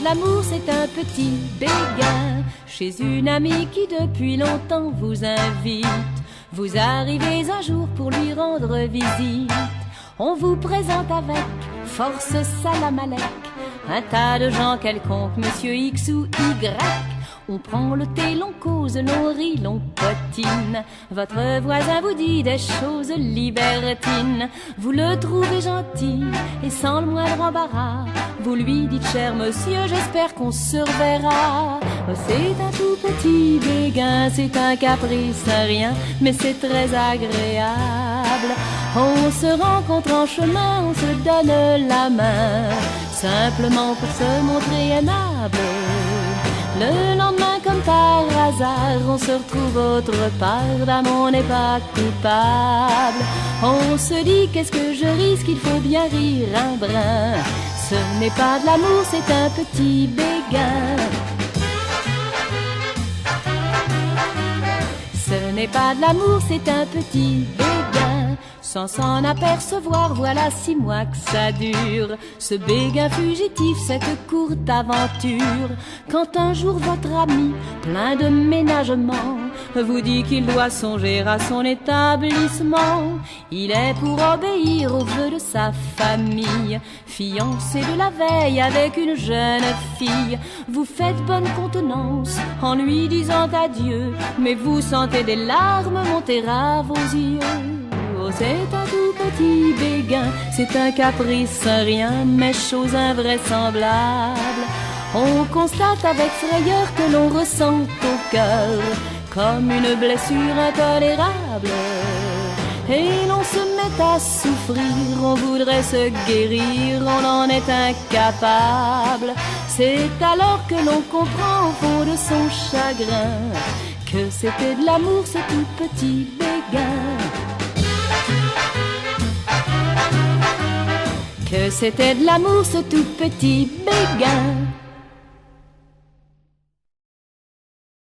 l'amour, c'est un petit béguin chez une amie qui depuis longtemps vous invite. Vous arrivez un jour pour lui rendre visite. On vous présente avec force salamalek un tas de gens quelconques, monsieur X ou Y. On prend le thé, l'on cause, l'on rit, l'on potine. Votre voisin vous dit des choses libertines. Vous le trouvez gentil et sans le moindre embarras. Vous lui dites, cher monsieur, j'espère qu'on se reverra. C'est un tout petit béguin, c'est un caprice, un rien, mais c'est très agréable. On se rencontre en chemin, on se donne la main, simplement pour se montrer aimable. Le lendemain, comme par hasard, on se retrouve autre part. D'amour, on n'est pas coupable. On se dit, qu'est-ce que je risque, il faut bien rire un brin. Ce n'est pas de l'amour, c'est un petit béguin. Ce n'est pas de l'amour, c'est un petit béguin. Sans s'en apercevoir, voilà 6 mois que ça dure, ce béguin fugitif, cette courte aventure. Quand un jour votre ami, plein de ménagement, vous dit qu'il doit songer à son établissement, il est pour obéir aux vœux de sa famille, fiancé de la veille avec une jeune fille. Vous faites bonne contenance en lui disant adieu, mais vous sentez des larmes monter à vos yeux. C'est un tout petit béguin, c'est un caprice, un rien, mais chose invraisemblable. On constate avec frayeur que l'on ressent au cœur comme une blessure intolérable. Et l'on se met à souffrir, on voudrait se guérir, on en est incapable. C'est alors que l'on comprend au fond de son chagrin que c'était de l'amour, ce tout petit béguin. Que c'était de l'amour, ce tout petit béguin.